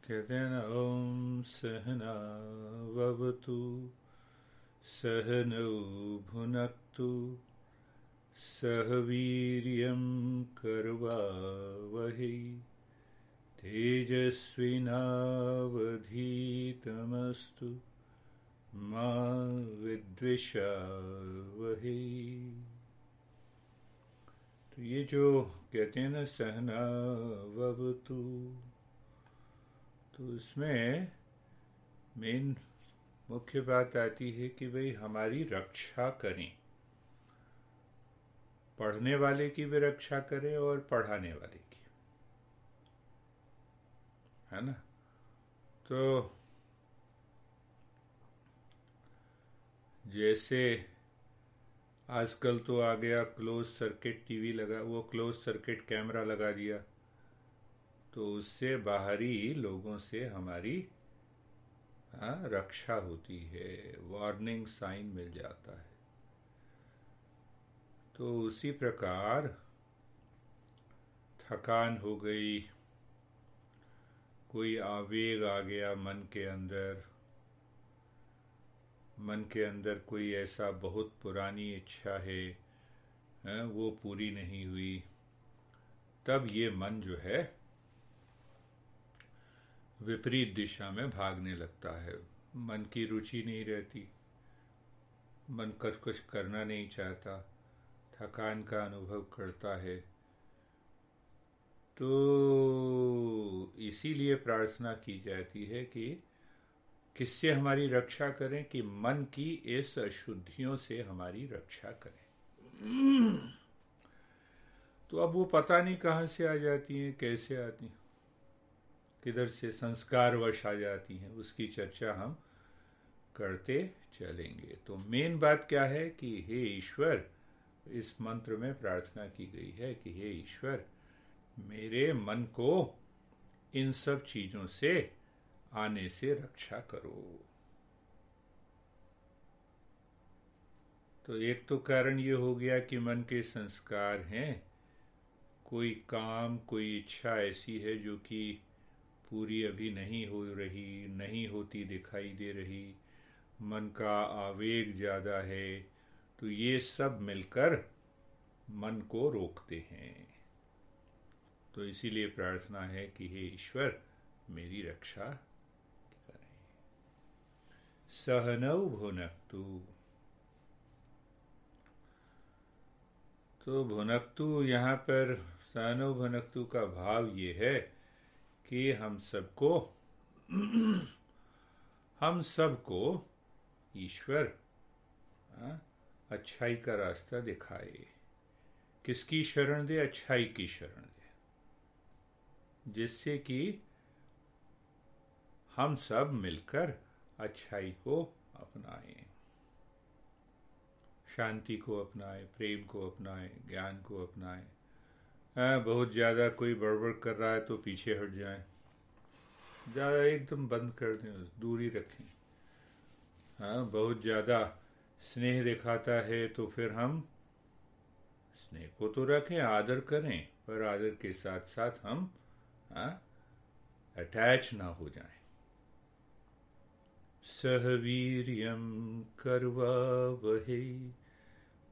कहते हैं ना, ओम सहना ववतु सहनौ भुनक्तु सह वीर्यं करवावहै तेजस्विनावधीतमस्तु मा विद्विषावहै। तो ये जो कहते हैं ना सहना ववतु, तो उसमें मेन मुख्य बात आती है कि भाई हमारी रक्षा करें, पढ़ने वाले की भी रक्षा करें और पढ़ाने वाले की, है ना। तो जैसे आजकल तो आ गया क्लोज सर्किट टीवी लगा, वो क्लोज सर्किट कैमरा लगा दिया, तो उससे बाहरी लोगों से हमारी रक्षा होती है, वार्निंग साइन मिल जाता है। तो उसी प्रकार थकान हो गई, कोई आवेग आ गया मन के अंदर कोई ऐसा बहुत पुरानी इच्छा है, वो पूरी नहीं हुई, तब ये मन जो है विपरीत दिशा में भागने लगता है। मन की रुचि नहीं रहती, मन कर कुछ करना नहीं चाहता, थकान का अनुभव करता है। तो इसीलिए प्रार्थना की जाती है कि किससे हमारी रक्षा करें, कि मन की इस अशुद्धियों से हमारी रक्षा करें। तो अब वो पता नहीं कहाँ से आ जाती हैं, कैसे आती हैं, किधर से संस्कारवश आ जाती हैं, उसकी चर्चा हम करते चलेंगे। तो मेन बात क्या है कि हे ईश्वर, इस मंत्र में प्रार्थना की गई है कि हे ईश्वर, मेरे मन को इन सब चीजों से आने से रक्षा करो। तो एक तो कारण ये हो गया कि मन के संस्कार हैं, कोई काम कोई इच्छा ऐसी है जो कि पूरी अभी नहीं हो रही, नहीं होती दिखाई दे रही, मन का आवेग ज़्यादा है, तो ये सब मिलकर मन को रोकते हैं। तो इसीलिए प्रार्थना है कि हे ईश्वर, मेरी रक्षा करें। सहनौ भुनक्तु, तो भुनक्तु यहाँ पर सहनौ भुनक्तु का भाव ये है कि हम सबको ईश्वर अच्छाई का रास्ता दिखाए। किसकी शरण दे? अच्छाई की शरण दे, जिससे कि हम सब मिलकर अच्छाई को अपनाएं, शांति को अपनाएं, प्रेम को अपनाएं, ज्ञान को अपनाएं। बहुत ज़्यादा कोई बड़बड़ कर रहा है तो पीछे हट जाएं, ज़्यादा एकदम बंद कर दें, दूरी रखें। बहुत ज़्यादा स्नेह दिखाता है तो फिर हम स्नेह को तो रखें, आदर करें, पर आदर के साथ साथ हम अटैच ना हो जाएं। सहवीर्यम करवावहै,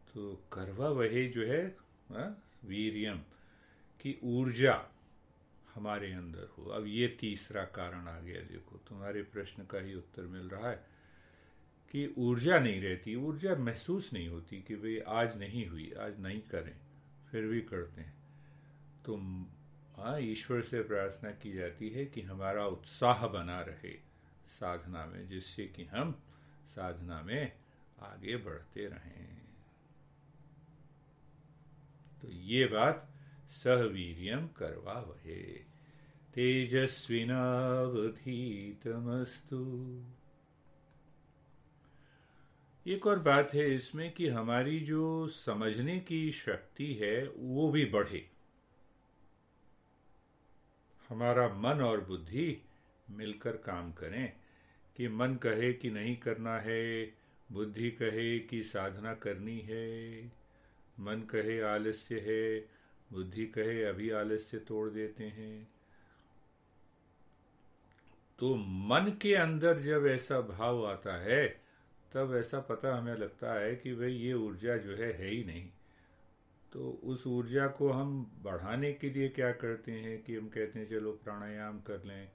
तो करवावहै जो है वीर्यम की ऊर्जा हमारे अंदर हो। अब ये तीसरा कारण आ गया। देखो, तुम्हारे प्रश्न का ही उत्तर मिल रहा है कि ऊर्जा नहीं रहती, ऊर्जा महसूस नहीं होती कि भाई आज नहीं हुई, आज नहीं करें, फिर भी करते हैं। तो ईश्वर से प्रार्थना की जाती है कि हमारा उत्साह बना रहे साधना में, जिससे कि हम साधना में आगे बढ़ते रहें। तो ये बात सहवीर्यम करवावहै तेजस्विनावधीतमस्तु। एक और बात है इसमें कि हमारी जो समझने की शक्ति है वो भी बढ़े। हमारा मन और बुद्धि मिलकर काम करें, कि मन कहे कि नहीं करना है, बुद्धि कहे कि साधना करनी है, मन कहे आलस्य है, बुद्धि कहे अभी आलस्य तोड़ देते हैं। तो मन के अंदर जब ऐसा भाव आता है तब ऐसा पता हमें लगता है कि भाई ये ऊर्जा जो है ही नहीं। तो उस ऊर्जा को हम बढ़ाने के लिए क्या करते हैं कि हम कहते हैं चलो प्राणायाम कर लें,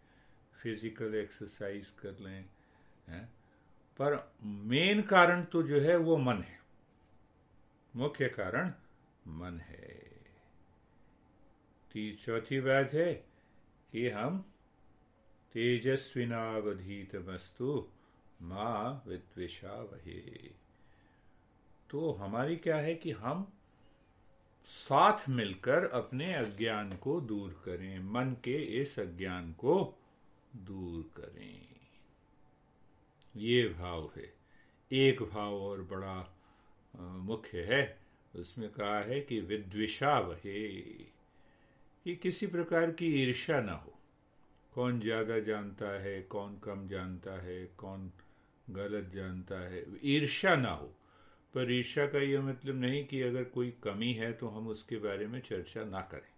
फिजिकल एक्सरसाइज कर लें, हैं? पर मेन कारण तो जो है वो मन है, मुख्य कारण मन है। चौथी बात है कि हम तेजस्विनावधीतमस्तु माँ विद्विषावहे। तो हमारी क्या है कि हम साथ मिलकर अपने अज्ञान को दूर करें, मन के इस अज्ञान को दूर करें। ये भाव है। एक भाव और बड़ा मुख्य है, उसमें कहा है कि विद्विषावहे, कि किसी प्रकार की ईर्ष्या ना हो। कौन ज्यादा जानता है, कौन कम जानता है, कौन गलत जानता है, ईर्ष्या ना हो। पर ईर्ष्या का यह मतलब नहीं कि अगर कोई कमी है तो हम उसके बारे में चर्चा ना करें।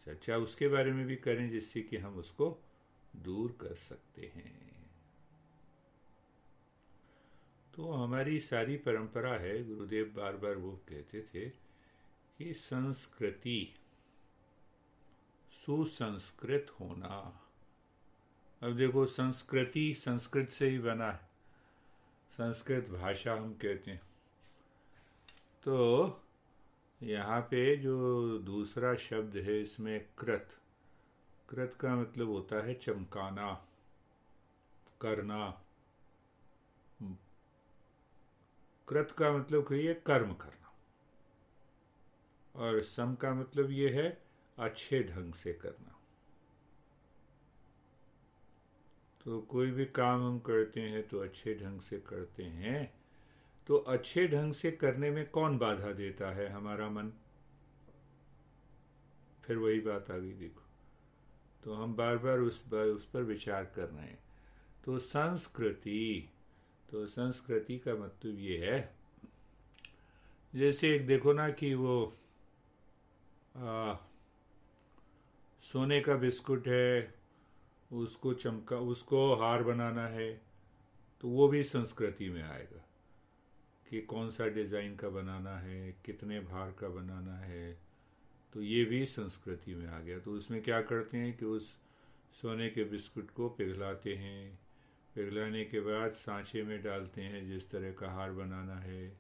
चर्चा उसके बारे में भी करें जिससे कि हम उसको दूर कर सकते हैं। तो हमारी सारी परंपरा है, गुरुदेव बार बार वो कहते थे कि संस्कृति, सुसंस्कृत होना। अब देखो, संस्कृति संस्कृत से ही बना है, संस्कृत भाषा हम कहते हैं। तो यहाँ पे जो दूसरा शब्द है इसमें कृत, कृत का मतलब होता है चमकाना, करना। कृत का मतलब ये कर्म करना, और सम का मतलब ये है अच्छे ढंग से करना। तो कोई भी काम हम करते हैं तो अच्छे ढंग से करते हैं। तो अच्छे ढंग से करने में कौन बाधा देता है? हमारा मन। फिर वही बात आ गई, देखो। तो हम बार बार उस पर विचार कर रहे हैं। तो संस्कृति, तो संस्कृति का मतलब ये है, जैसे एक देखो ना कि वो सोने का बिस्कुट है, उसको चमका, उसको हार बनाना है, तो वो भी संस्कृति में आएगा कि कौन सा डिज़ाइन का बनाना है, कितने भार का बनाना है। तो ये भी संस्कृति में आ गया। तो उसमें क्या करते हैं कि उस सोने के बिस्कुट को पिघलाते हैं, पिघलाने के बाद सांचे में डालते हैं जिस तरह का हार बनाना है।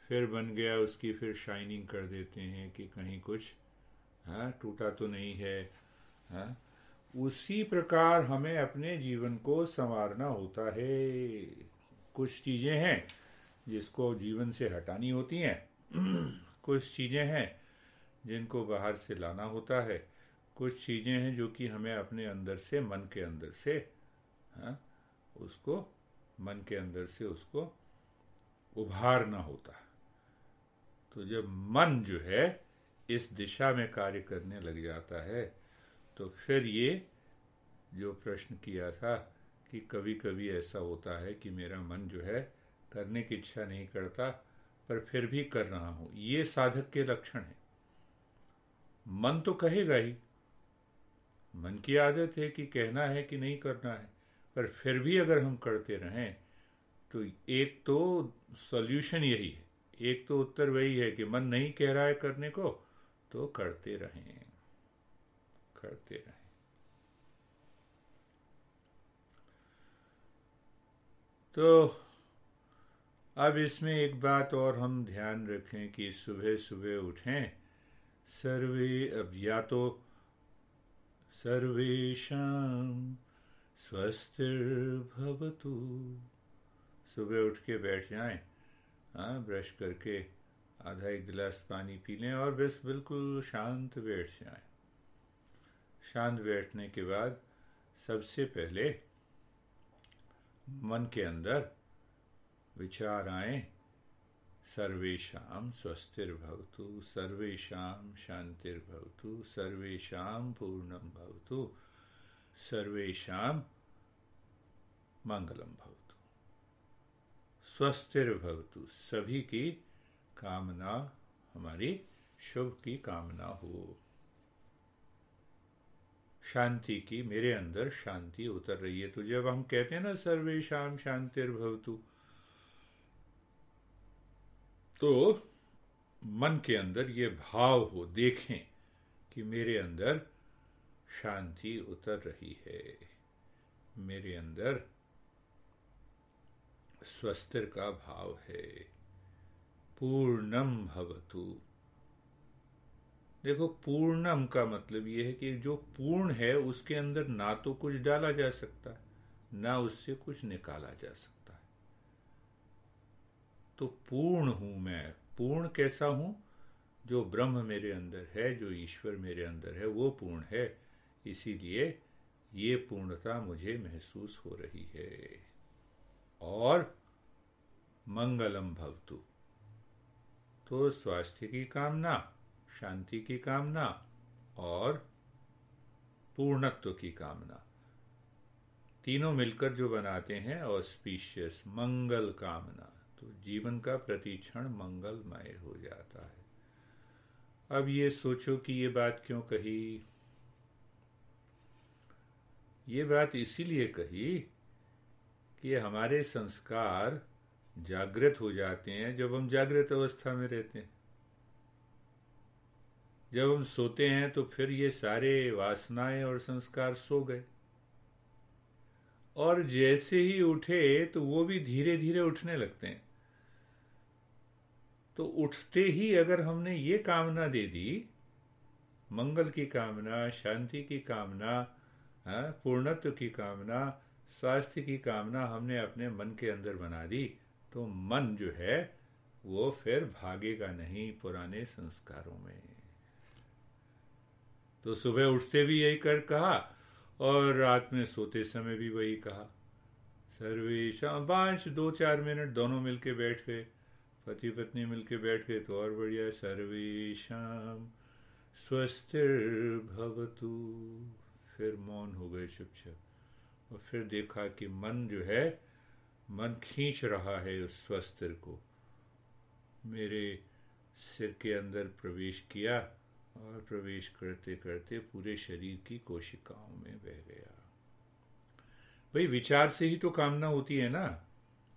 फिर बन गया, उसकी फिर शाइनिंग कर देते हैं कि कहीं कुछ टूटा तो नहीं है। हाँ, उसी प्रकार हमें अपने जीवन को संवारना होता है। कुछ चीज़ें हैं जिसको जीवन से हटानी होती हैं, कुछ चीज़ें हैं जिनको बाहर से लाना होता है, कुछ चीज़ें हैं जो कि हमें अपने अंदर से, मन के अंदर से, उसको मन के अंदर से उसको उभारना होता है। तो जब मन जो है इस दिशा में कार्य करने लग जाता है तो फिर ये जो प्रश्न किया था कि कभी कभी ऐसा होता है कि मेरा मन जो है करने की इच्छा नहीं करता पर फिर भी कर रहा हूं, ये साधक के लक्षण है। मन तो कहेगा ही, मन की आदत है कि कहना है कि नहीं करना है, पर फिर भी अगर हम करते रहें तो एक तो सॉल्यूशन यही है, एक तो उत्तर वही है कि मन नहीं कह रहा है करने को, तो करते रहें, करते रहें। तो अब इसमें एक बात और हम ध्यान रखें कि सुबह सुबह उठें, सर्वे, अब या तो सर्वेषां स्वस्तिर्भवतु, सुबह उठ के बैठ जाएं, ब्रश करके आधा एक गिलास पानी पी लें और बस बिल्कुल शांत बैठ जाएं। शांत बैठने के बाद सबसे पहले मन के अंदर विचार आए, सर्वेषां स्वस्तिर्भवतु, सर्वेषां शांतिर्भवतु, सर्वेषां पूर्णं भवतु, सर्वेषां मंगलम भवतु। स्वस्तिर्भवतु, सभी की कामना, हमारी शुभ की कामना हो। शांति की, मेरे अंदर शांति उतर रही है। तो जब हम कहते हैं ना सर्वेषां शांतिर्भवतु, तो मन के अंदर ये भाव हो, देखें कि मेरे अंदर शांति उतर रही है, मेरे अंदर स्वस्तिर का भाव है। पूर्णम भवतु, देखो पूर्णम का मतलब यह है कि जो पूर्ण है उसके अंदर ना तो कुछ डाला जा सकता है, ना उससे कुछ निकाला जा सकता है। तो पूर्ण हूं मैं। पूर्ण कैसा हूं? जो ब्रह्म मेरे अंदर है, जो ईश्वर मेरे अंदर है, वो पूर्ण है। इसीलिए ये पूर्णता मुझे महसूस हो रही है। और मंगलम भवतु, तो स्वास्थ्य की कामना, शांति की कामना और पूर्णत्व की कामना, तीनों मिलकर जो बनाते हैं ऑस्पिशियस मंगल कामना, तो जीवन का प्रतिक्षण मंगलमय हो जाता है। अब ये सोचो कि ये बात क्यों कही? ये बात इसीलिए कही कि हमारे संस्कार जागृत हो जाते हैं जब हम जागृत अवस्था में रहते हैं। जब हम सोते हैं तो फिर ये सारे वासनाएं और संस्कार सो गए, और जैसे ही उठे तो वो भी धीरे धीरे उठने लगते हैं। तो उठते ही अगर हमने ये कामना दे दी, मंगल की कामना, शांति की कामना, पूर्णत्व की कामना, स्वास्थ्य की कामना हमने अपने मन के अंदर बना दी, तो मन जो है वो फिर भागेगा नहीं पुराने संस्कारों में। तो सुबह उठते भी यही कर कहा और रात में सोते समय भी वही कहा। सर्वेषां, 5-2-4 मिनट दोनों मिलके बैठ गए, पति पत्नी मिलके बैठ गए तो और बढ़िया। सर्वेषां स्वस्तिर्भवतु, फिर मौन हो गए चुपचाप, और फिर देखा कि मन जो है, मन खींच रहा है उस स्वस्तिर को। मेरे सिर के अंदर प्रवेश किया और प्रवेश करते करते पूरे शरीर की कोशिकाओं में बह गया। भाई विचार से ही तो कामना होती है ना।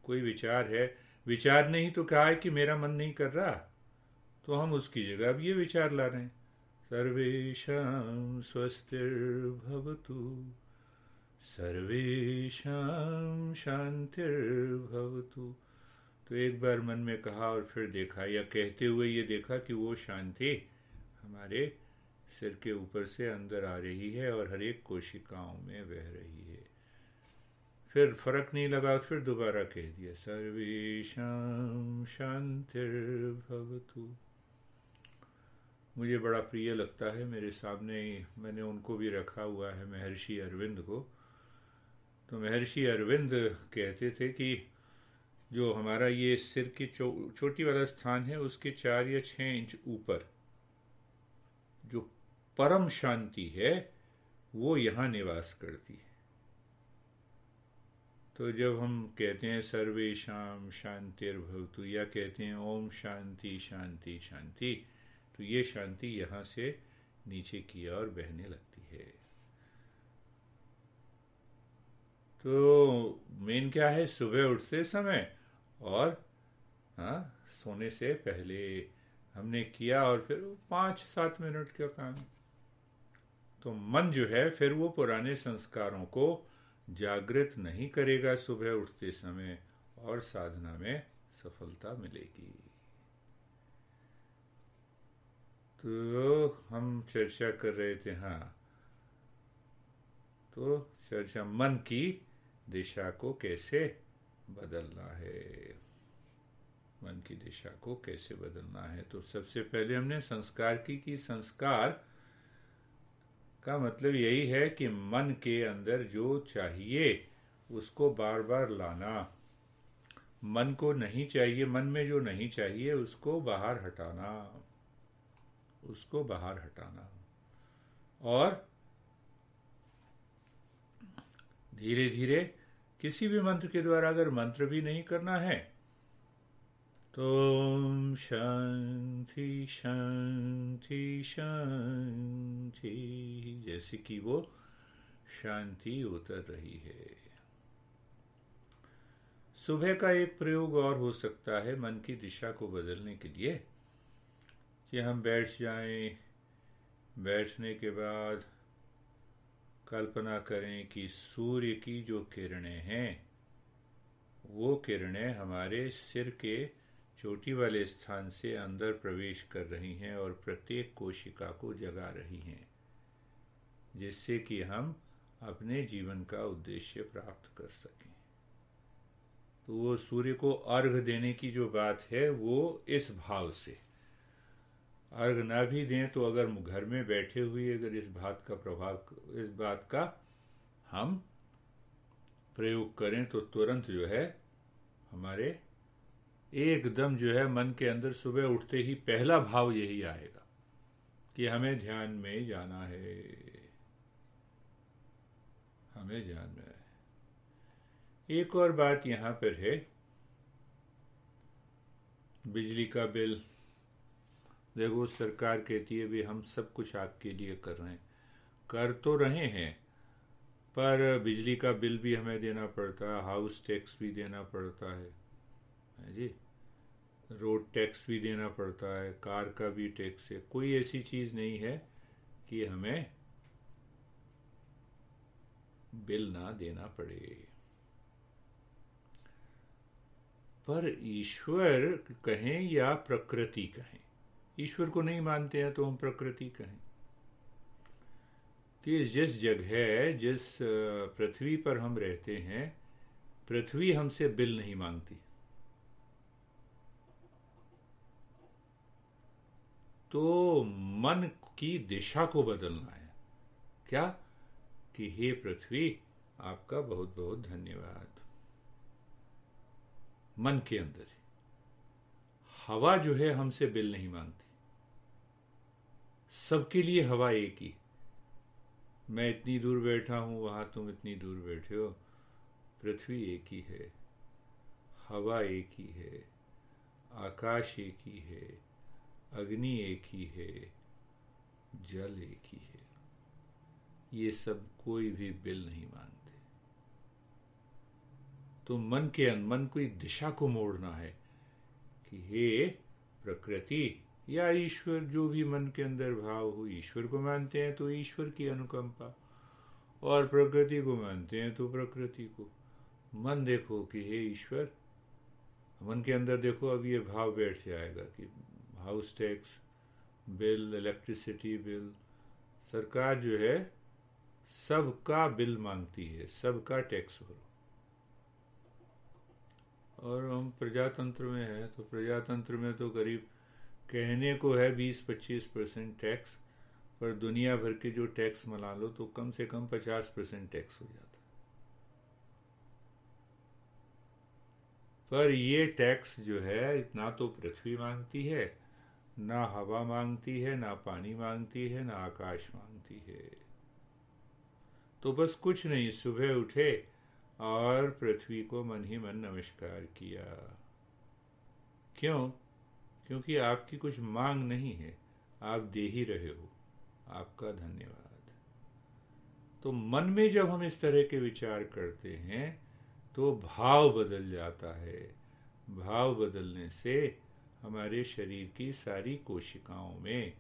कोई विचार है, विचार ने ही तो कहा है कि मेरा मन नहीं कर रहा, तो हम उसकी जगह अब ये विचार ला रहे हैं, सर्वेषां स्वस्तिर्भवतु, सर्वेषां शांतिर्भवतु। तो एक बार मन में कहा और फिर देखा, या कहते हुए ये देखा कि वो शांति हमारे सिर के ऊपर से अंदर आ रही है और हर एक कोशिकाओं में बह रही है। फिर फर्क नहीं लगा, फिर दोबारा कह दिया, सर्वेषां शांतिर्भवतु। मुझे बड़ा प्रिय लगता है, मेरे सामने मैंने उनको भी रखा हुआ है, महर्षि अरविंद को। तो महर्षि अरविंद कहते थे कि जो हमारा ये सिर की चोटी वाला स्थान है, उसके 4 या 6 इंच ऊपर जो परम शांति है वो यहां निवास करती है। तो जब हम कहते हैं सर्वेषां शांतिर्भवतु, या कहते हैं ओम शांति शांति शांति, तो ये शांति यहां से नीचे की ओर बहने लगती है। तो मेन क्या है, सुबह उठते समय और सोने से पहले हमने किया, और फिर 5-7 मिनट का काम। तो मन जो है फिर वो पुराने संस्कारों को जागृत नहीं करेगा सुबह उठते समय, और साधना में सफलता मिलेगी। तो हम चर्चा कर रहे थे, तो चर्चा मन की दिशा को कैसे बदलना है, मन की दिशा को कैसे बदलना है। तो सबसे पहले हमने संस्कार की संस्कार का मतलब यही है कि मन के अंदर जो चाहिए उसको बार बार लाना, मन को नहीं चाहिए, मन में जो नहीं चाहिए उसको बाहर हटाना, उसको बाहर हटाना। और धीरे धीरे किसी भी मंत्र के द्वारा, अगर मंत्र भी नहीं करना है तो शांति शांति शांति, जैसे कि वो शांति उतर रही है। सुबह का एक प्रयोग और हो सकता है मन की दिशा को बदलने के लिए कि हम बैठ जाएं, बैठने के बाद कल्पना करें कि सूर्य की जो किरणें हैं वो किरणें हमारे सिर के चोटी वाले स्थान से अंदर प्रवेश कर रही हैं और प्रत्येक कोशिका को जगा रही हैं, जिससे कि हम अपने जीवन का उद्देश्य प्राप्त कर सकें। तो वो सूर्य को अर्घ देने की जो बात है वो इस भाव से, अर्घ ना भी दें तो अगर घर में बैठे हुए अगर इस बात का हम प्रयोग करें तो तुरंत जो है हमारे एकदम जो है मन के अंदर सुबह उठते ही पहला भाव यही आएगा कि हमें ध्यान में जाना है, हमें ध्यान में है। एक और बात यहाँ पर है, बिजली का बिल। देखो सरकार कहती है भी हम सब कुछ आपके लिए कर रहे हैं, कर तो रहे हैं, पर बिजली का बिल भी हमें देना पड़ता है, हाउस टैक्स भी देना पड़ता है जी, रोड टैक्स भी देना पड़ता है, कार का भी टैक्स है। कोई ऐसी चीज नहीं है कि हमें बिल ना देना पड़े। पर ईश्वर कहें या प्रकृति कहें, ईश्वर को नहीं मानते हैं तो हम प्रकृति कहें, कि जिस जगह जिस पृथ्वी पर हम रहते हैं, पृथ्वी हमसे बिल नहीं मांगती, तो मन की दिशा को बदलना है। क्या कि हे पृथ्वी आपका बहुत बहुत धन्यवाद। मन के अंदर हवा जो है हमसे बिल नहीं मांगती, सबके लिए हवा एक ही। मैं इतनी दूर बैठा हूं, वहां तुम इतनी दूर बैठे हो, पृथ्वी एक ही है, हवा एक ही है, आकाश एक ही है, अग्नि एक ही है, जल एक ही है। ये सब कोई भी बिल नहीं मांगते। तो मन को एक दिशा को मोड़ना है कि हे प्रकृति या ईश्वर, जो भी मन के अंदर भाव हो, ईश्वर को मानते हैं तो ईश्वर की अनुकंपा, और प्रकृति को मानते हैं तो प्रकृति को। मन देखो कि हे ईश्वर, मन के अंदर देखो अब ये भाव बैठ जाएगा कि house tax bill, electricity bill, सरकार जो है सबका बिल मांगती है, सबका टैक्स भरो। और हम प्रजातंत्र में है तो प्रजातंत्र में तो करीब कहने को है 20-25% टैक्स, पर दुनिया भर के जो टैक्स मिला लो तो कम से कम 50% टैक्स हो जाता है। पर ये टैक्स जो है इतना तो पृथ्वी मांगती है, ना हवा मांगती है, ना पानी मांगती है, ना आकाश मांगती है। तो बस कुछ नहीं, सुबह उठे और पृथ्वी को मन ही मन नमस्कार किया। क्यों? क्योंकि आपकी कुछ मांग नहीं है, आप दे ही रहे हो, आपका धन्यवाद। तो मन में जब हम इस तरह के विचार करते हैं तो भाव बदल जाता है। भाव बदलने से हमारे शरीर की सारी कोशिकाओं में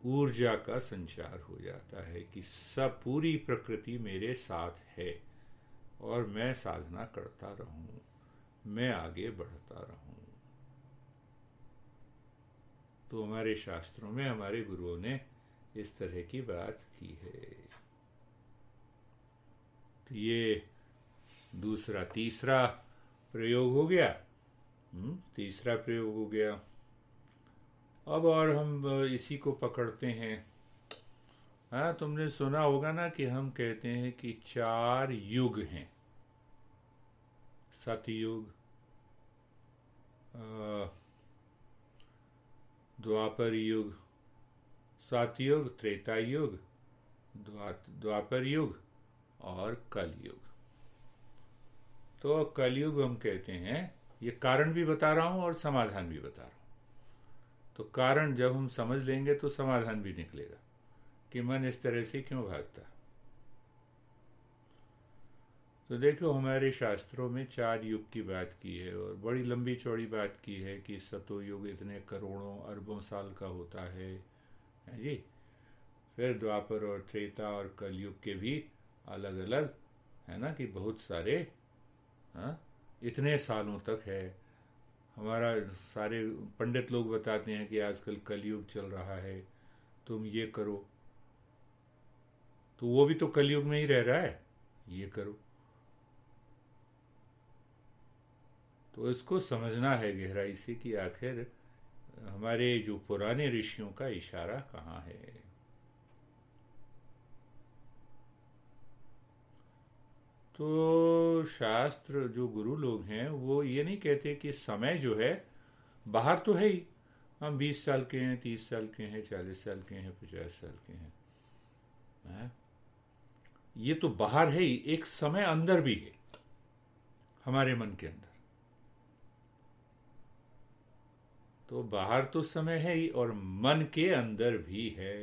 ऊर्जा का संचार हो जाता है कि सब पूरी प्रकृति मेरे साथ है और मैं साधना करता रहूं, मैं आगे बढ़ता रहूं। तो हमारे शास्त्रों में हमारे गुरुओं ने इस तरह की बात की है। तो ये तीसरा प्रयोग हो गया। तीसरा प्रयोग हो गया। अब और हम इसी को पकड़ते हैं। हाँ, तुमने सुना होगा ना कि हम कहते हैं कि 4 युग हैं। सतयुग, द्वापर युग, सतयुग, त्रेता युग, द्वापर युग और कलयुग। तो कलयुग हम कहते हैं, ये कारण भी बता रहा हूं और समाधान भी बता रहा हूं। तो कारण जब हम समझ लेंगे तो समाधान भी निकलेगा कि मन इस तरह से क्यों भागता। तो देखो हमारे शास्त्रों में 4 युग की बात की है और बड़ी लंबी चौड़ी बात की है कि सतो युग इतने करोड़ों अरबों साल का होता है जी। फिर द्वापर और त्रेता और कलयुग के भी अलग अलग है ना कि बहुत सारे, हाँ, इतने सालों तक है। हमारा सारे पंडित लोग बताते हैं कि आजकल कलयुग चल रहा है, तुम ये करो, तो वो भी तो कलयुग में ही रह रहा है, ये करो। तो इसको समझना है गहराई से कि आखिर हमारे जो पुराने ऋषियों का इशारा कहाँ है। तो शास्त्र जो गुरु लोग हैं वो ये नहीं कहते कि समय जो है बाहर तो है ही, हम 20 साल के हैं, 30 साल के हैं, 40 साल के हैं, 50 साल के हैं। ये तो बाहर है ही, एक समय अंदर भी है, हमारे मन के अंदर। तो बाहर तो समय है ही और मन के अंदर भी है,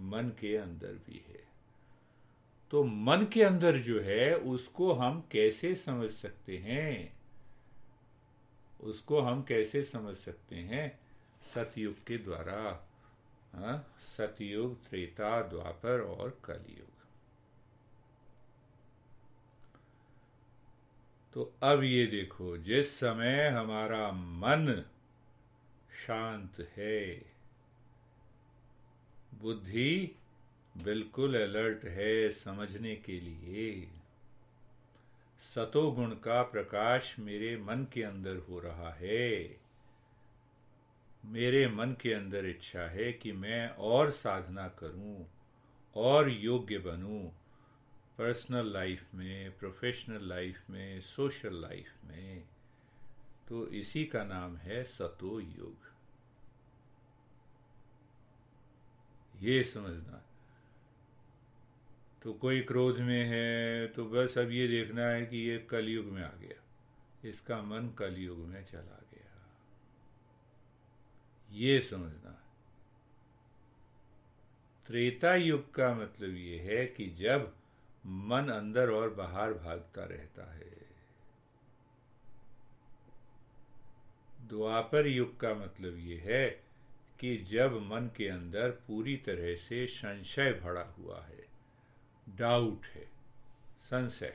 मन के अंदर भी है। तो मन के अंदर जो है उसको हम कैसे समझ सकते हैं, उसको हम कैसे समझ सकते हैं? सतयुग के द्वारा। हाँ, सतयुग, त्रेता, द्वापर और कलयुग। तो अब ये देखो, जिस समय हमारा मन शांत है, बुद्धि बिल्कुल अलर्ट है समझने के लिए, सतोगुण का प्रकाश मेरे मन के अंदर हो रहा है, मेरे मन के अंदर इच्छा है कि मैं और साधना करूं और योग्य बनूं, पर्सनल लाइफ में, प्रोफेशनल लाइफ में, सोशल लाइफ में। तो इसी का नाम है सतो युग। ये समझना। तो कोई क्रोध में है तो बस अब ये देखना है कि ये कलयुग में आ गया, इसका मन कलयुग में चला गया, ये समझना। त्रेता युग का मतलब ये है कि जब मन अंदर और बाहर भागता रहता है। द्वापर युग का मतलब ये है कि जब मन के अंदर पूरी तरह से संशय भरा हुआ है, डाउट है, संशय।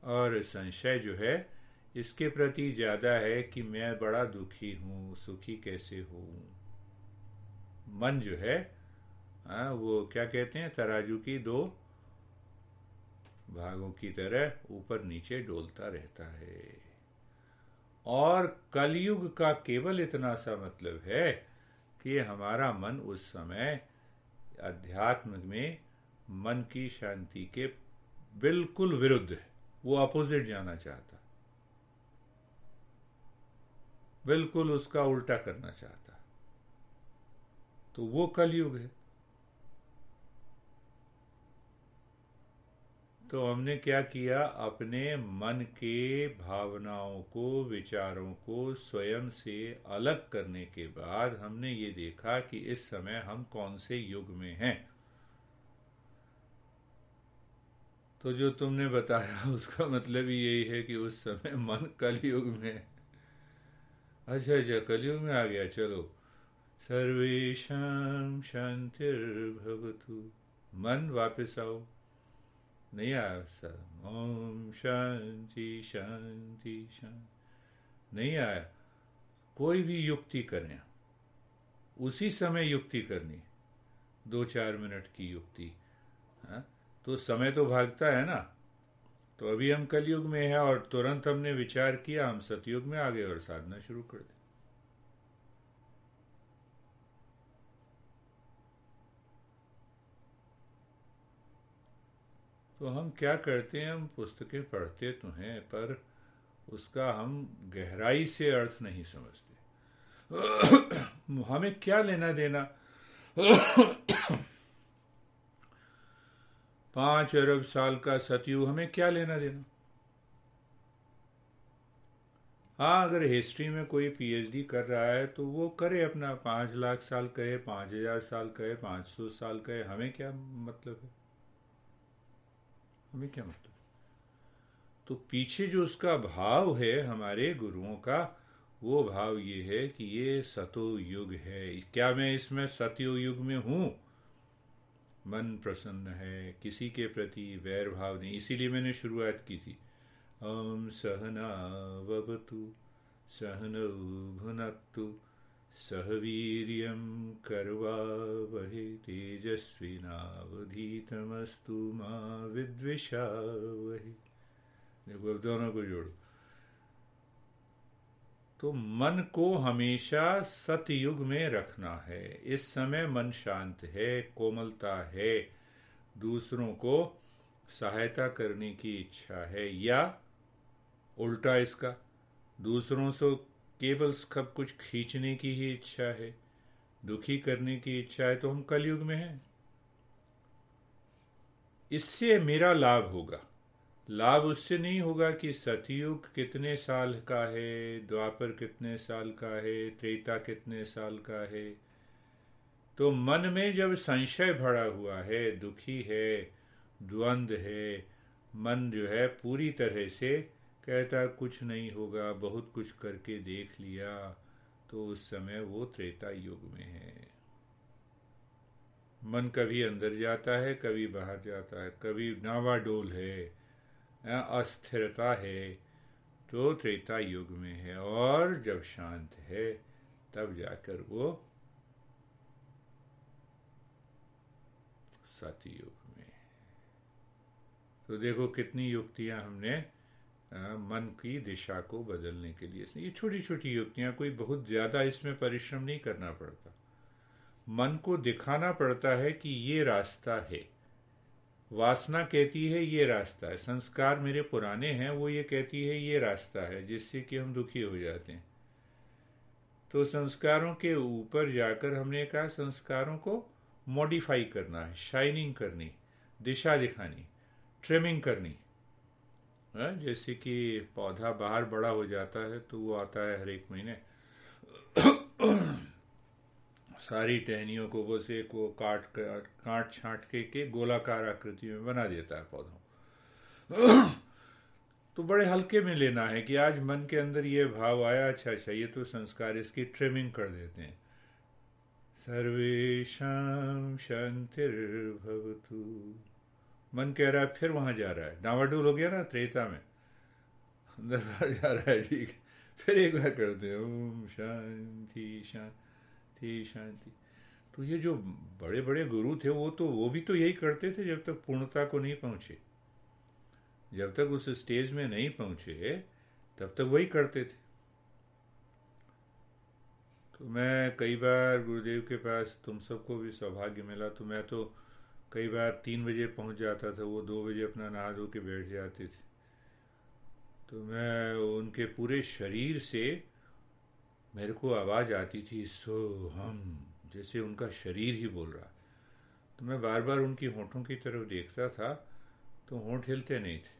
और संशय जो है इसके प्रति ज्यादा है कि मैं बड़ा दुखी हूं, सुखी कैसे हूं। मन जो है, वो क्या कहते हैं, तराजू की 2 भागों की तरह ऊपर नीचे डोलता रहता है। और कलयुग का केवल इतना सा मतलब है कि हमारा मन उस समय अध्यात्म में मन की शांति के बिल्कुल विरुद्ध है, वो अपोजिट जाना चाहता, बिल्कुल उसका उल्टा करना चाहता। तो वो कलयुग है। तो हमने क्या किया, अपने मन के भावनाओं को, विचारों को स्वयं से अलग करने के बाद हमने ये देखा कि इस समय हम कौन से युग में हैं। तो जो तुमने बताया उसका मतलब ही यही है कि उस समय मन कलयुग में। अच्छा अच्छा, कलयुग में आ गया, चलो। सर्वेषां शांतिर्भवतु। मन वापस आओ। नहीं आया सब, ओम शांति शांति शांति, नहीं आया। कोई भी युक्ति करें, उसी समय युक्ति करनी, 2-4 मिनट की युक्ति। हाँ, तो समय तो भागता है ना। तो अभी हम कलयुग में हैं और तुरंत हमने विचार किया, हम सतयुग में आ गए और साधना शुरू कर दी। तो हम क्या करते हैं, हम पुस्तकें पढ़ते तो हैं पर उसका हम गहराई से अर्थ नहीं समझते। हमें क्या लेना देना 5 अरब साल का सतयुग, हमें क्या लेना देना। हाँ, अगर हिस्ट्री में कोई पीएचडी कर रहा है तो वो करे अपना, 5 लाख साल कहे, 5,000 साल कहे, 500 साल कहे, हमें क्या मतलब है। हमें क्या मतलब? तो पीछे जो उसका भाव है हमारे गुरुओं का, वो भाव ये है कि ये सतो युग है। क्या मैं इसमें सतयुग युग में हूं? मन प्रसन्न है, किसी के प्रति वैर भाव नहीं। इसीलिए मैंने शुरुआत की थी, ओम सहनावतु सहनौ भुनक्तु सह वीर्यं कर्वावहै तेजस्विनावधीतमस्तु मा विद्विषावहै। देखो अब दोनों को जोड़ो। तो मन को हमेशा सतयुग में रखना है। इस समय मन शांत है, कोमलता है, दूसरों को सहायता करने की इच्छा है, या उल्टा इसका, दूसरों से केवल सब कुछ खींचने की ही इच्छा है, दुखी करने की इच्छा है, तो हम कलयुग में हैं। इससे मेरा लाभ होगा। लाभ उससे नहीं होगा कि सतयुग कितने साल का है, द्वापर कितने साल का है, त्रेता कितने साल का है। तो मन में जब संशय भरा हुआ है, दुखी है, द्वंद है, मन जो है पूरी तरह से कहता कुछ नहीं होगा, बहुत कुछ करके देख लिया, तो उस समय वो त्रेता युग में है। मन कभी अंदर जाता है, कभी बाहर जाता है, कभी नावाडोल है, अस्थिरता है, तो त्रेता युग में है। और जब शांत है तब जाकर वो सतयुग में। तो देखो कितनी युक्तियां हमने मन की दिशा को बदलने के लिए, ये छोटी छोटी युक्तियां, कोई बहुत ज्यादा इसमें परिश्रम नहीं करना पड़ता। मन को दिखाना पड़ता है कि ये रास्ता है। वासना कहती है ये रास्ता है, संस्कार मेरे पुराने हैं, वो ये कहती है ये रास्ता है, जिससे कि हम दुखी हो जाते हैं। तो संस्कारों के ऊपर जाकर हमने कहा संस्कारों को मॉडिफाई करना है, शाइनिंग करनी, दिशा दिखानी, ट्रिमिंग करनी। जैसे कि पौधा बाहर बड़ा हो जाता है तो वो आता है हर एक महीने, सारी टहनियों को वो से को काट छांट के गोलाकार आकृति में बना देता है पौधों। तो बड़े हल्के में लेना है कि आज मन के अंदर ये भाव आया, अच्छा अच्छा ये तो संस्कार, इसकी ट्रिमिंग कर देते हैं। सर्वेशाम शांतिर्भवतु। मन कह रहा है, फिर वहां जा रहा है, डावाडोल हो गया ना त्रेता में, अंदर बाहर जा रहा है, ठीक। फिर एक बार करते हैं ओम शांति शांति शांति। तो ये जो बड़े बड़े गुरु थे वो भी तो यही करते थे जब तक पूर्णता को नहीं पहुंचे, जब तक उस स्टेज में नहीं पहुंचे तब तक वही करते थे। तो मैं कई बार गुरुदेव के पास, तुम सबको भी सौभाग्य मिला, तो मैं तो कई बार 3 बजे पहुंच जाता था, वो 2 बजे अपना नहा धो के बैठ जाते थे। तो मैं उनके पूरे शरीर से मेरे को आवाज आती थी सोहम, जैसे उनका शरीर ही बोल रहा। तो मैं बार बार उनकी होठों की तरफ देखता था, तो होंठ हिलते नहीं थे।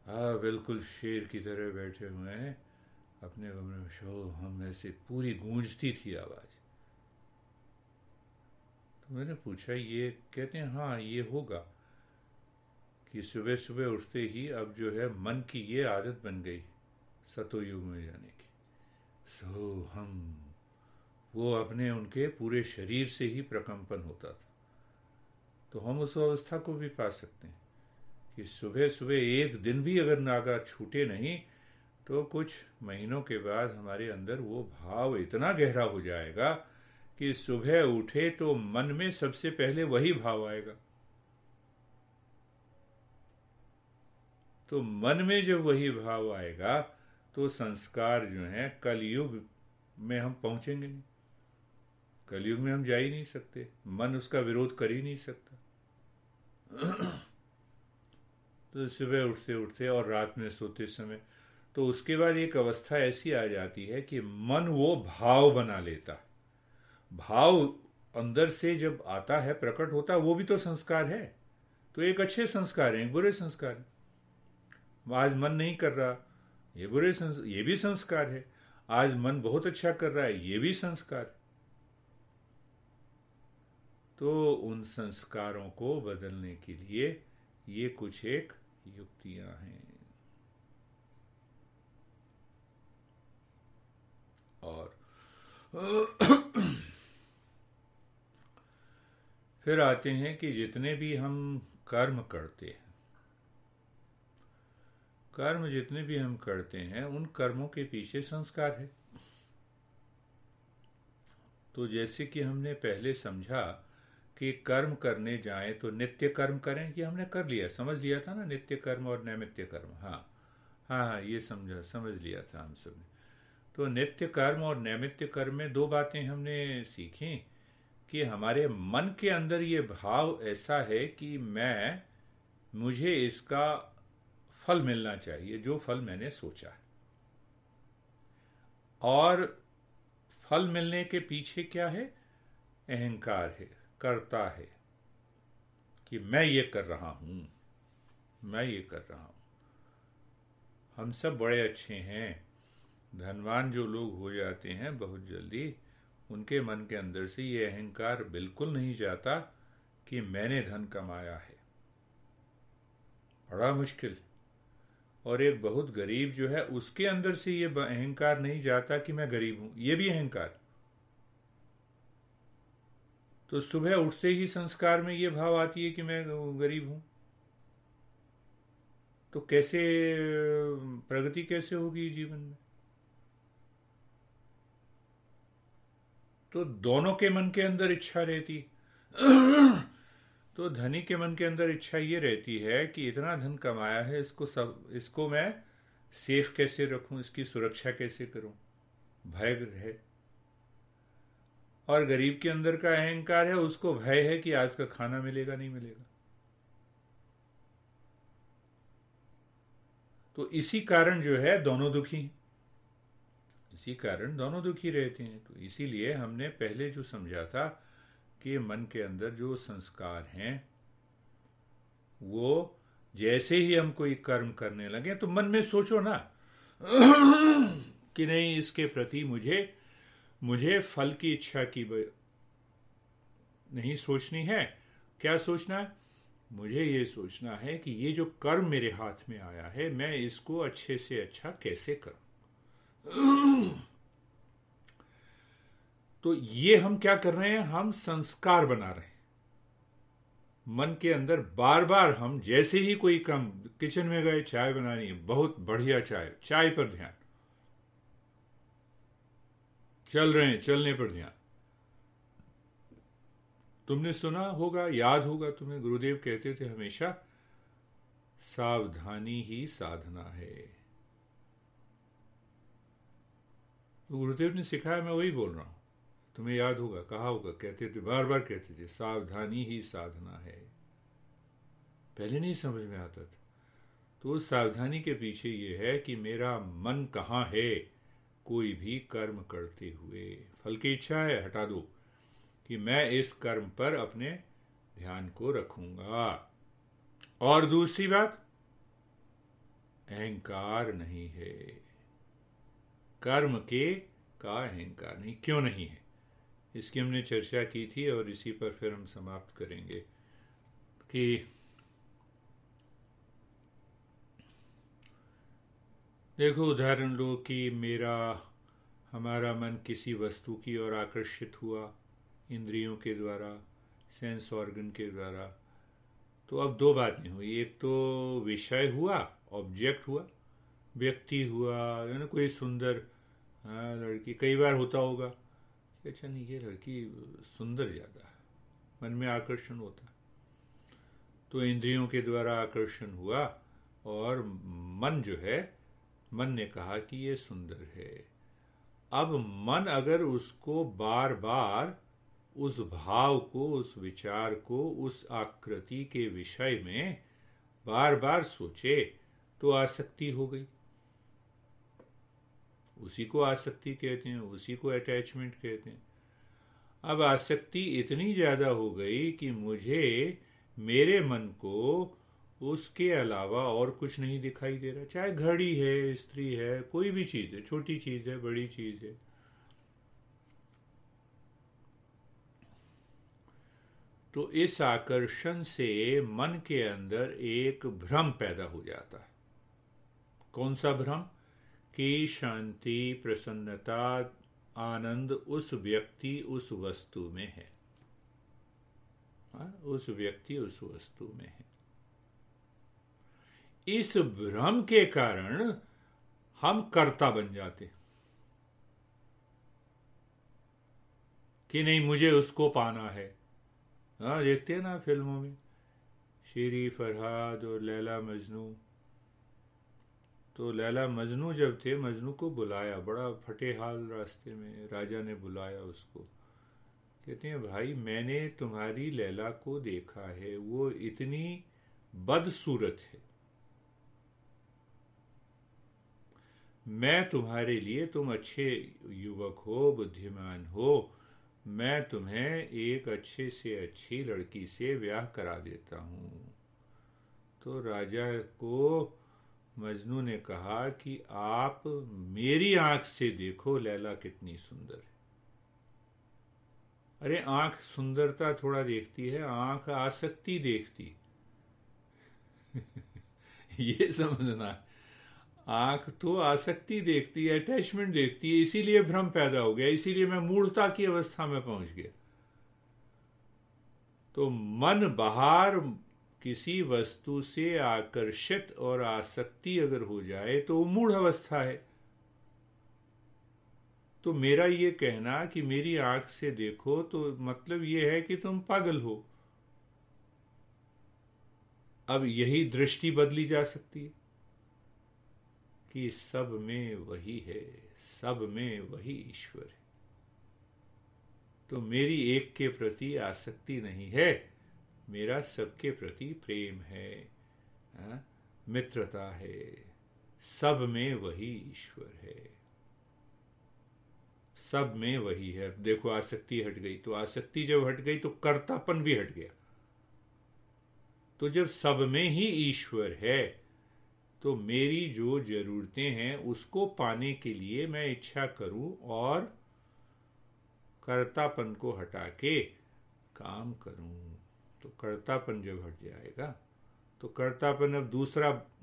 हाँ, बिल्कुल शेर की तरह बैठे हुए हैं अपने कमरे में, सोहम ऐसे पूरी गूंजती थी आवाज। तो मैंने पूछा, ये कहते हैं हाँ ये होगा कि सुबह सुबह उठते ही अब जो है मन की ये आदत बन गई सतोयुग में जाने की, सोहम। वो अपने उनके पूरे शरीर से ही प्रकंपन होता था। तो हम उस अवस्था को भी पा सकते हैं कि सुबह सुबह एक दिन भी अगर नागा छूटे नहीं, तो कुछ महीनों के बाद हमारे अंदर वो भाव इतना गहरा हो जाएगा कि सुबह उठे तो मन में सबसे पहले वही भाव आएगा। तो मन में जब वही भाव आएगा तो संस्कार जो है कलयुग में हम पहुंचेंगे नहीं, कलयुग में हम जा ही नहीं सकते, मन उसका विरोध कर ही नहीं सकता। तो सुबह उठते उठते और रात में सोते समय, तो उसके बाद एक अवस्था ऐसी आ जाती है कि मन वो भाव बना लेता। भाव अंदर से जब आता है, प्रकट होता, वो भी तो संस्कार है। तो एक अच्छे संस्कार हैं, एक बुरे संस्कार हैं। आज मन नहीं कर रहा, ये भी संस्कार है। आज मन बहुत अच्छा कर रहा है, ये भी संस्कार है। तो उन संस्कारों को बदलने के लिए ये कुछ एक युक्तियां हैं। और फिर आते हैं कि जितने भी हम कर्म करते हैं, कर्म जितने भी हम करते हैं, उन कर्मों के पीछे संस्कार है। तो जैसे कि हमने पहले समझा कि कर्म करने जाएं तो नित्य कर्म करें, कि हमने कर लिया, समझ लिया था ना, नित्य कर्म और नैमित्य कर्म। हाँ हाँ हाँ, ये समझ लिया था हम सब ने। तो नित्य कर्म और नैमित्य कर्म में दो बातें हमने सीखी कि हमारे मन के अंदर ये भाव ऐसा है कि मुझे इसका फल मिलना चाहिए, जो फल मैंने सोचा है। और फल मिलने के पीछे क्या है? अहंकार है, कर्ता है, कि मैं ये कर रहा हूं, मैं ये कर रहा हूं। हम सब बड़े अच्छे हैं। धनवान जो लोग हो जाते हैं बहुत जल्दी, उनके मन के अंदर से ये अहंकार बिल्कुल नहीं जाता कि मैंने धन कमाया है। बड़ा मुश्किल। और एक बहुत गरीब जो है, उसके अंदर से ये अहंकार नहीं जाता कि मैं गरीब हूं, ये भी अहंकार। तो सुबह उठते ही संस्कार में ये भाव आती है कि मैं गरीब हूं, तो कैसे प्रगति कैसे होगी जीवन में? तो दोनों के मन के अंदर इच्छा रहती। तो धनी के मन के अंदर इच्छा ये रहती है कि इतना धन कमाया है, इसको मैं सेफ कैसे रखूं, इसकी सुरक्षा कैसे करूं, भय है। और गरीब के अंदर का अहंकार है, उसको भय है कि आज का खाना मिलेगा नहीं मिलेगा। तो इसी कारण जो है दोनों दुखी, इसी कारण दोनों दुखी रहते हैं। तो इसीलिए हमने पहले जो समझा था कि मन के अंदर जो संस्कार हैं, वो जैसे ही हम कोई कर्म करने लगे तो मन में सोचो ना कि नहीं, इसके प्रति मुझे फल की इच्छा की नहीं सोचनी है। क्या सोचना है? मुझे ये सोचना है कि ये जो कर्म मेरे हाथ में आया है, मैं इसको अच्छे से अच्छा कैसे करूं। तो ये हम क्या कर रहे हैं? हम संस्कार बना रहे हैं मन के अंदर। बार बार हम जैसे ही कोई काम, किचन में गए, चाय बनानी है, बहुत बढ़िया चाय पर ध्यान, चल रहे हैं, चलने पर ध्यान। तुमने सुना होगा, याद होगा तुम्हें, गुरुदेव कहते थे हमेशा, सावधानी ही साधना है। तो गुरुदेव ने सिखाया, मैं वही बोल रहा हूं। तुम्हें याद होगा, कहा होगा, कहते थे, बार बार कहते थे, सावधानी ही साधना है। पहले नहीं समझ में आता था। तो उस सावधानी के पीछे ये है कि मेरा मन कहाँ है। कोई भी कर्म करते हुए फल की इच्छा है, हटा दो, कि मैं इस कर्म पर अपने ध्यान को रखूंगा। और दूसरी बात, अहंकार नहीं है, कर्म का अहंकार नहीं। क्यों नहीं है, इसकी हमने चर्चा की थी, और इसी पर फिर हम समाप्त करेंगे कि देखो, उदाहरण लो कि हमारा मन किसी वस्तु की ओर आकर्षित हुआ इंद्रियों के द्वारा, सेंस ऑर्गन के द्वारा। तो अब दो बातें हुई, एक तो विषय हुआ, ऑब्जेक्ट हुआ, व्यक्ति हुआ, यानी कोई सुंदर लड़की। कई बार होता होगा, अच्छा नहीं, ये लड़की सुंदर ज्यादा है, मन में आकर्षण होता है। तो इंद्रियों के द्वारा आकर्षण हुआ, और मन जो है, मन ने कहा कि ये सुंदर है। अब मन अगर उसको बार बार, उस भाव को, उस विचार को, उस आकृति के विषय में बार बार सोचे, तो आसक्ति हो गई। उसी को आसक्ति कहते हैं, उसी को अटैचमेंट कहते हैं। अब आसक्ति इतनी ज्यादा हो गई कि मेरे मन को उसके अलावा और कुछ नहीं दिखाई दे रहा। चाहे घड़ी है, स्त्री है, कोई भी चीज है, छोटी चीज है, बड़ी चीज है। तो इस आकर्षण से मन के अंदर एक भ्रम पैदा हो जाता है। कौन सा भ्रम? कि शांति, प्रसन्नता, आनंद उस व्यक्ति, उस वस्तु में है। उस व्यक्ति, उस वस्तु में है। इस भ्रम के कारण हम कर्ता बन जाते कि नहीं, मुझे उसको पाना है। देखते हैं ना फिल्मों में, शेरी फरहाद और लैला मजनू। तो लैला मजनू जब थे, मजनू को बुलाया, बड़ा फटे हाल रास्ते में राजा ने बुलाया उसको। कहते हैं भाई, मैंने तुम्हारी लैला को देखा है, वो इतनी बदसूरत है, मैं तुम्हारे लिए, तुम अच्छे युवक हो, बुद्धिमान हो, मैं तुम्हें एक अच्छे से अच्छी लड़की से ब्याह करा देता हूं। तो राजा को मजनू ने कहा कि आप मेरी आंख से देखो लैला कितनी सुंदर है। अरे आंख सुंदरता थोड़ा देखती है, आंख आसक्ति देखती ये समझना। आंख तो आसक्ति देखती है, अटैचमेंट देखती है, इसीलिए भ्रम पैदा हो गया, इसीलिए मैं मूढ़ता की अवस्था में पहुंच गया। तो मन बाहर किसी वस्तु से आकर्षित और आसक्ति अगर हो जाए तो वो मूढ़ अवस्था है। तो मेरा ये कहना कि मेरी आंख से देखो, तो मतलब ये है कि तुम पागल हो। अब यही दृष्टि बदली जा सकती है कि सब में वही है, सब में वही ईश्वर है। तो मेरी एक के प्रति आसक्ति नहीं है, मेरा सबके प्रति प्रेम है, मित्रता है, सब में वही ईश्वर है, सब में वही है। देखो आसक्ति हट गई, तो आसक्ति जब हट गई तो कर्तापन भी हट गया। तो जब सब में ही ईश्वर है, तो मेरी जो जरूरतें हैं उसको पाने के लिए मैं इच्छा करूं और कर्तापन को हटा के काम करूं। तो कर्तापन जब हट जाएगा, तो कर्तापन, अब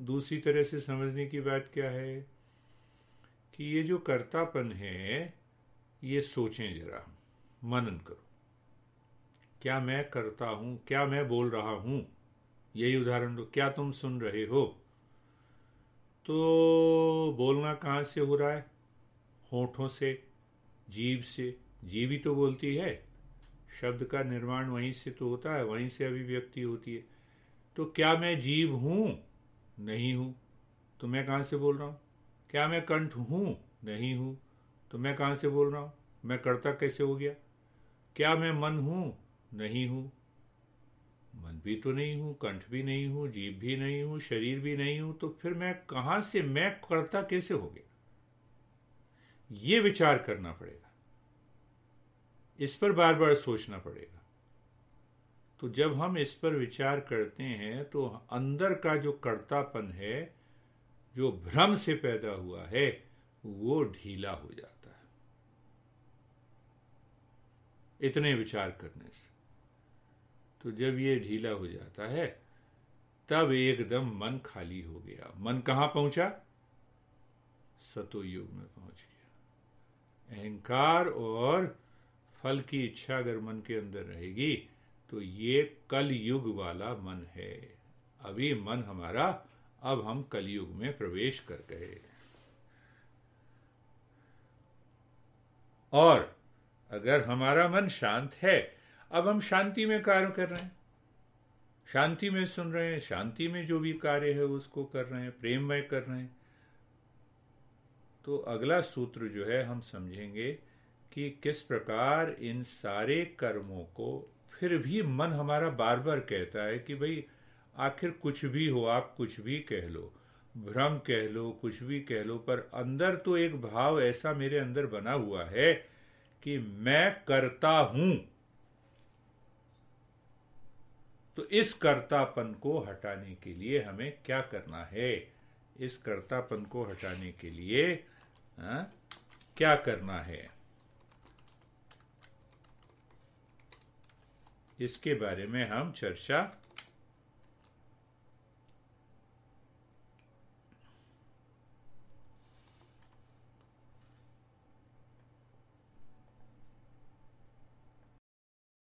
दूसरी तरह से समझने की बात क्या है कि ये जो कर्तापन है, ये सोचें जरा, मनन करो, क्या मैं करता हूं, क्या मैं बोल रहा हूं। यही उदाहरण लो, क्या तुम सुन रहे हो? तो बोलना कहां से हो रहा है? होठों से, जीभ से। जीभ ही तो बोलती है, शब्द का निर्माण वहीं से तो होता है, वहीं से अभिव्यक्ति होती है। तो क्या मैं जीभ हूं? नहीं हूं। तो मैं कहां से बोल रहा हूं? क्या मैं कंठ हूं? नहीं हूं। तो मैं कहां से बोल रहा हूं? मैं कर्ता कैसे हो गया? क्या मैं मन हूं? नहीं हूं। मन भी तो नहीं हूं, कंठ भी नहीं हूं, जीभ भी नहीं हूं, शरीर भी नहीं हूं, तो फिर मैं कहां से, मैं कर्ता कैसे हो गया? ये विचार करना पड़ेगा, इस पर बार बार सोचना पड़ेगा। तो जब हम इस पर विचार करते हैं तो अंदर का जो कर्तापन है, जो भ्रम से पैदा हुआ है, वो ढीला हो जाता है इतने विचार करने से। तो जब ये ढीला हो जाता है, तब एकदम मन खाली हो गया। मन कहां पहुंचा? सतोयुग में पहुंच गया। अहंकार और फल की इच्छा अगर मन के अंदर रहेगी तो ये कलयुग वाला मन है। अभी मन हमारा, अब हम कलयुग में प्रवेश कर गए। और अगर हमारा मन शांत है, अब हम शांति में कार्य कर रहे हैं, शांति में सुन रहे हैं, शांति में जो भी कार्य है उसको कर रहे हैं, प्रेममय कर रहे हैं। तो अगला सूत्र जो है हम समझेंगे कि किस प्रकार इन सारे कर्मों को, फिर भी मन हमारा बार बार कहता है कि भाई आखिर कुछ भी हो, आप कुछ भी कह लो, भ्रम कह लो, कुछ भी कह लो, पर अंदर तो एक भाव ऐसा मेरे अंदर बना हुआ है कि मैं करता हूं। तो इस कर्तापन को हटाने के लिए हमें क्या करना है? इस कर्तापन को हटाने के लिए क्या करना है? इसके बारे में हम चर्चा